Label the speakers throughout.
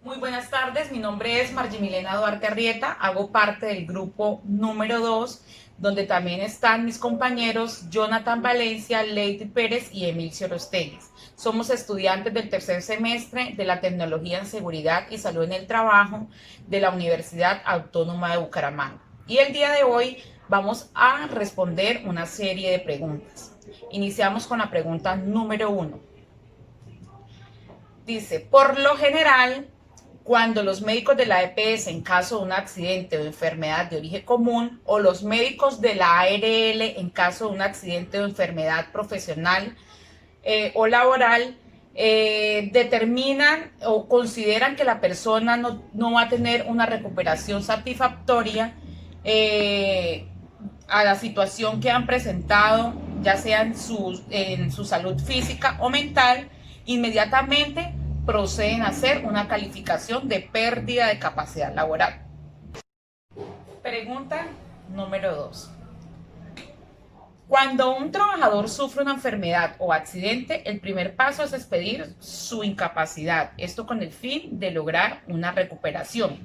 Speaker 1: Muy buenas tardes, mi nombre es Margimilena Duarte Arrieta, hago parte del grupo número 2, donde también están mis compañeros Jonathan Valencia, Lady Pérez y Emilio Rostegues. Somos estudiantes del tercer semestre de la Tecnología en Seguridad y Salud en el Trabajo de la Universidad Autónoma de Bucaramanga. Y el día de hoy vamos a responder una serie de preguntas. Iniciamos con la pregunta número 1. Dice, por lo general, cuando los médicos de la EPS en caso de un accidente o enfermedad de origen común o los médicos de la ARL en caso de un accidente o enfermedad profesional o laboral determinan o consideran que la persona no va a tener una recuperación satisfactoria a la situación que han presentado, ya sea en su salud física o mental, inmediatamente proceden a hacer una calificación de pérdida de capacidad laboral. Pregunta número 2. Cuando un trabajador sufre una enfermedad o accidente, el primer paso es expedir su incapacidad, esto con el fin de lograr una recuperación.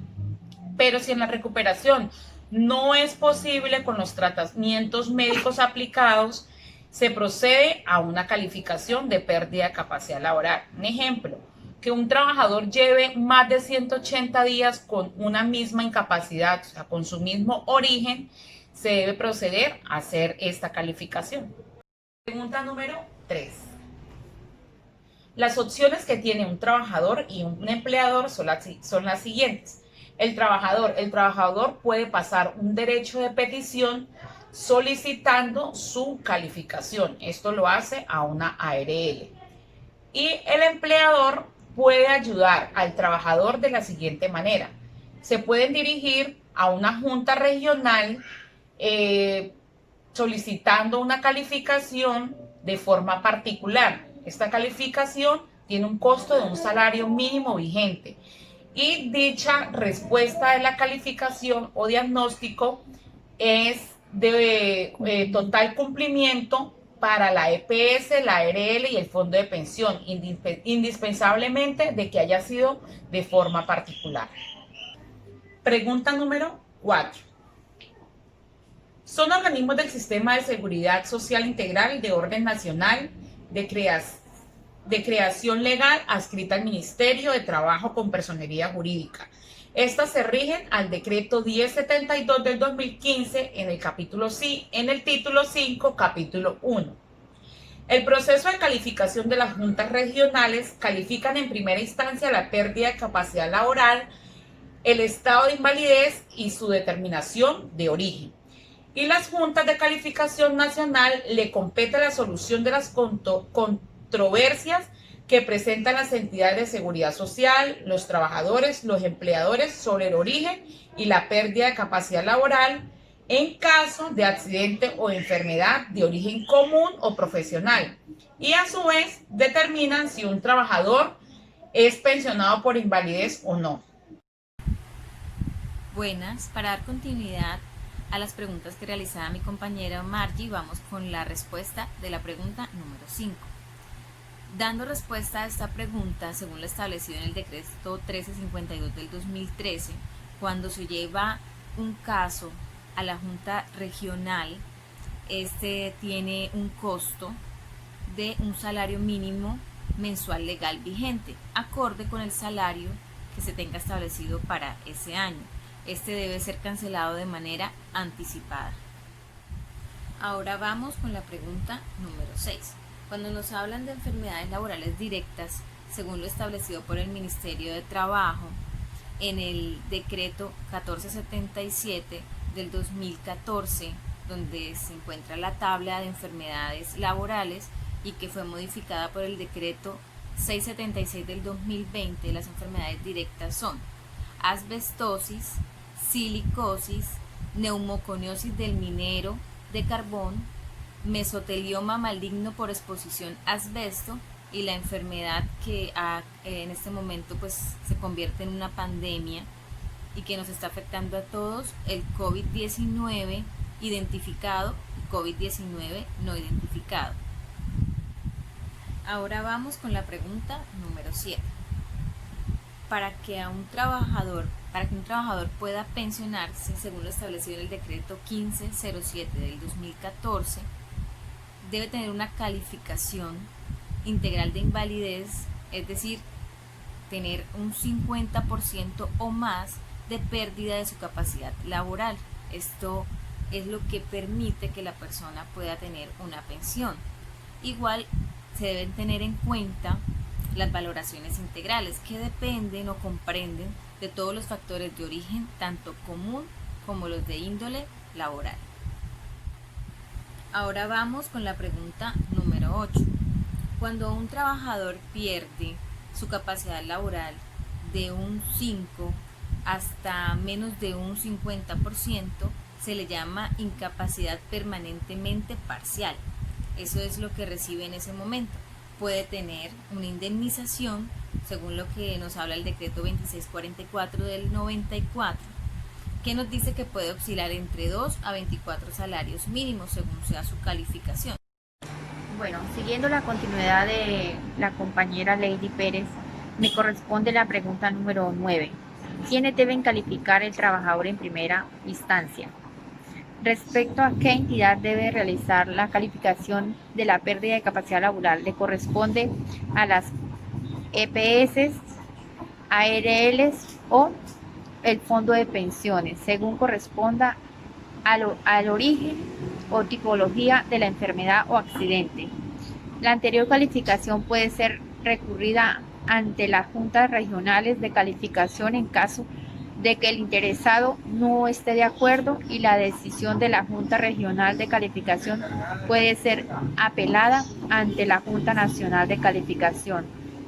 Speaker 1: Pero si en la recuperación no es posible con los tratamientos médicos aplicados, se procede a una calificación de pérdida de capacidad laboral. Un ejemplo, que un trabajador lleve más de 180 días con una misma incapacidad, o sea, con su mismo origen, se debe proceder a hacer esta calificación. Pregunta número 3. Las opciones que tiene un trabajador y un empleador son las siguientes. El trabajador puede pasar un derecho de petición solicitando su calificación. Esto lo hace a una ARL. Y el empleador puede ayudar al trabajador de la siguiente manera. Se pueden dirigir a una junta regional solicitando una calificación de forma particular. Esta calificación tiene un costo de un salario mínimo vigente y dicha respuesta de la calificación o diagnóstico es de total cumplimiento para la EPS, la ARL y el fondo de pensión, indispensablemente de que haya sido de forma particular. Pregunta número 4. Son organismos del Sistema de Seguridad Social Integral de orden nacional de creación legal adscrita al Ministerio de Trabajo con personería jurídica. Estas se rigen al decreto 1072 del 2015 en el título 5, capítulo 1. El proceso de calificación de las juntas regionales califican en primera instancia la pérdida de capacidad laboral, el estado de invalidez y su determinación de origen. Y las juntas de calificación nacional le compete la solución de las controversias que presentan las entidades de seguridad social, los trabajadores, los empleadores sobre el origen y la pérdida de capacidad laboral en caso de accidente o enfermedad de origen común o profesional. Y a su vez determinan si un trabajador es pensionado por invalidez o no.
Speaker 2: Buenas, para dar continuidad a las preguntas que realizaba mi compañera Margie, vamos con la respuesta de la pregunta número 5. Dando respuesta a esta pregunta, según lo establecido en el decreto 1352 del 2013, cuando se lleva un caso a la Junta Regional, este tiene un costo de un salario mínimo mensual legal vigente, acorde con el salario que se tenga establecido para ese año. Este debe ser cancelado de manera anticipada. Ahora vamos con la pregunta número 6. Cuando nos hablan de enfermedades laborales directas, según lo establecido por el Ministerio de Trabajo, en el decreto 1477 del 2014, donde se encuentra la tabla de enfermedades laborales y que fue modificada por el decreto 676 del 2020, las enfermedades directas son asbestosis, silicosis, neumoconiosis del minero de carbón, mesotelioma maligno por exposición a asbesto y la enfermedad que en este momento pues se convierte en una pandemia y que nos está afectando a todos, el COVID-19 identificado y COVID-19 no identificado. Ahora vamos con la pregunta número 7. Para que un trabajador pueda pensionarse, según lo establecido en el decreto 1507 del 2014, debe tener una calificación integral de invalidez, es decir, tener un 50% o más de pérdida de su capacidad laboral. Esto es lo que permite que la persona pueda tener una pensión. Igual se deben tener en cuenta las valoraciones integrales, que dependen o comprenden de todos los factores de origen, tanto común como los de índole laboral. Ahora vamos con la pregunta número 8. Cuando un trabajador pierde su capacidad laboral de un 5 hasta menos de un 50%, se le llama incapacidad permanentemente parcial. Eso es lo que recibe en ese momento. Puede tener una indemnización, según lo que nos habla el decreto 2644 del 94, que nos dice que puede oscilar entre 2 a 24 salarios mínimos según sea su calificación.
Speaker 3: Bueno, siguiendo la continuidad de la compañera Lady Pérez, me corresponde la pregunta número 9. ¿Quiénes deben calificar el trabajador en primera instancia? Respecto a qué entidad debe realizar la calificación de la pérdida de capacidad laboral, le corresponde a las EPS, ARLs o el fondo de pensiones, según corresponda al origen o tipología de la enfermedad o accidente. La anterior calificación puede ser recurrida ante las juntas regionales de calificación en caso de que el interesado no esté de acuerdo, y la decisión de la Junta Regional de Calificación puede ser apelada ante la Junta Nacional de Calificación,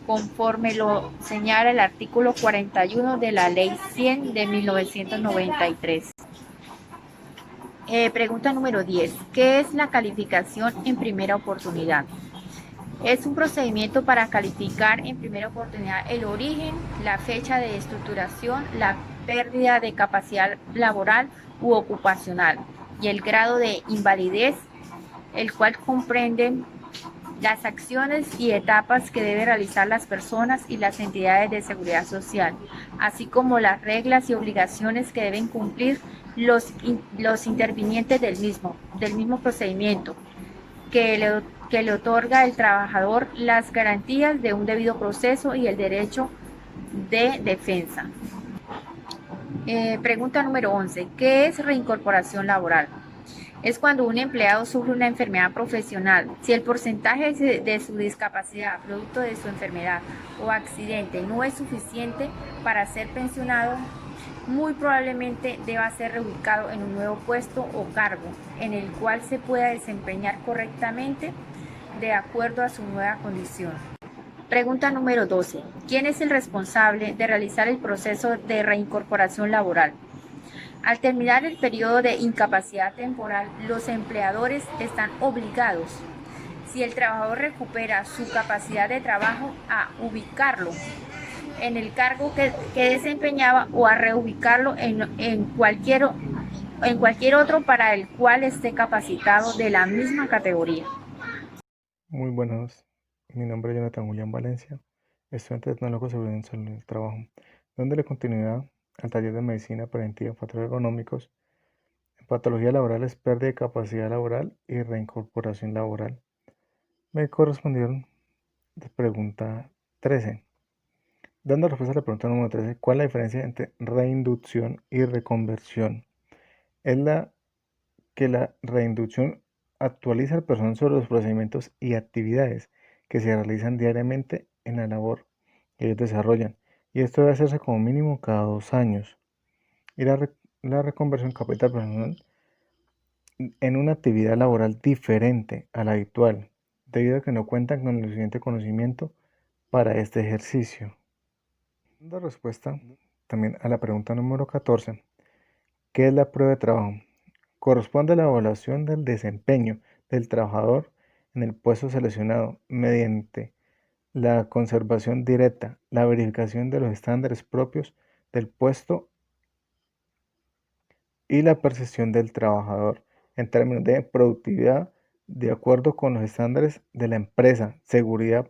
Speaker 3: conforme lo señala el artículo 41 de la Ley 100 de 1993. Pregunta número 10. ¿Qué es la calificación en primera oportunidad? Es un procedimiento para calificar en primera oportunidad el origen, la fecha de estructuración, la pérdida de capacidad laboral u ocupacional y el grado de invalidez, el cual comprende las acciones y etapas que deben realizar las personas y las entidades de seguridad social, así como las reglas y obligaciones que deben cumplir los intervinientes del mismo procedimiento, que le otorga al trabajador las garantías de un debido proceso y el derecho de defensa. Pregunta número 11. ¿Qué es reincorporación laboral? Es cuando un empleado sufre una enfermedad profesional. Si el porcentaje de su discapacidad, producto de su enfermedad o accidente, no es suficiente para ser pensionado, muy probablemente deba ser reubicado en un nuevo puesto o cargo en el cual se pueda desempeñar correctamente de acuerdo a su nueva condición. Pregunta número 12. ¿Quién es el responsable de realizar el proceso de reincorporación laboral? Al terminar el periodo de incapacidad temporal, los empleadores están obligados, si el trabajador recupera su capacidad de trabajo, a ubicarlo en el cargo que desempeñaba o a reubicarlo en cualquier otro para el cual esté capacitado de la misma categoría.
Speaker 4: Muy buenas, mi nombre es Jonathan Julián Valencia, estudiante de tecnólogo sobre el salud del trabajo, dándole continuidad al taller de medicina preventiva en factores ergonómicos, en patologías laborales, pérdida de capacidad laboral y reincorporación laboral. Me correspondieron de pregunta 13. Dando respuesta a la pregunta número 13, ¿cuál es la diferencia entre reinducción y reconversión? Es que la reinducción actualiza al personal sobre los procedimientos y actividades que se realizan diariamente en la labor que ellos desarrollan, y esto debe hacerse como mínimo cada 2 años. Y la reconversión capacita al personal en una actividad laboral diferente a la habitual, debido a que no cuentan con el suficiente conocimiento para este ejercicio. Dando respuesta también a la pregunta número 14, ¿qué es la prueba de trabajo? Corresponde a la evaluación del desempeño del trabajador en el puesto seleccionado mediante la conservación directa, la verificación de los estándares propios del puesto y la percepción del trabajador en términos de productividad de acuerdo con los estándares de la empresa, seguridad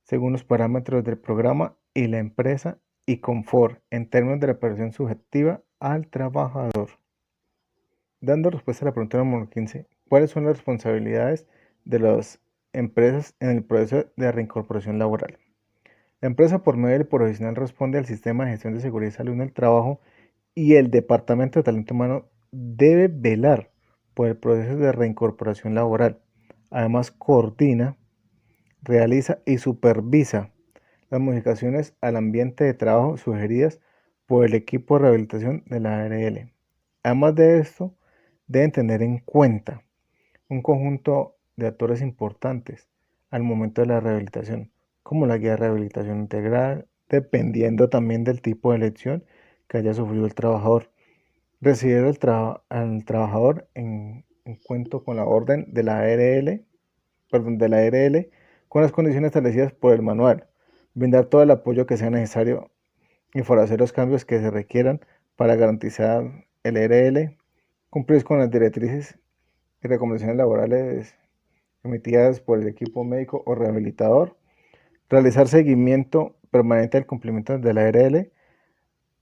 Speaker 4: según los parámetros del programa y la empresa y confort en términos de la protección subjetiva al trabajador. Dando respuesta a la pregunta número 15, ¿cuáles son las responsabilidades de las empresas en el proceso de reincorporación laboral? La empresa por medio del profesional responde al sistema de gestión de seguridad y salud en el trabajo y el Departamento de Talento Humano debe velar por el proceso de reincorporación laboral. Además, coordina, realiza y supervisa las modificaciones al ambiente de trabajo sugeridas por el equipo de rehabilitación de la ARL. Además de esto, deben tener en cuenta un conjunto de actores importantes al momento de la rehabilitación, como la guía de rehabilitación integral, dependiendo también del tipo de lesión que haya sufrido el trabajador. Recibir al trabajador en cuento con la orden de la ARL, con las condiciones establecidas por el manual, brindar todo el apoyo que sea necesario y favorecer los cambios que se requieran para garantizar el ARL, cumplir con las directrices y recomendaciones laborales emitidas por el equipo médico o rehabilitador, realizar seguimiento permanente del cumplimiento de la ARL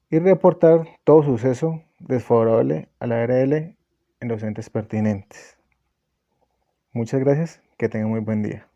Speaker 4: y reportar todo suceso desfavorable a la ARL en los entes pertinentes. Muchas gracias, que tengan muy buen día.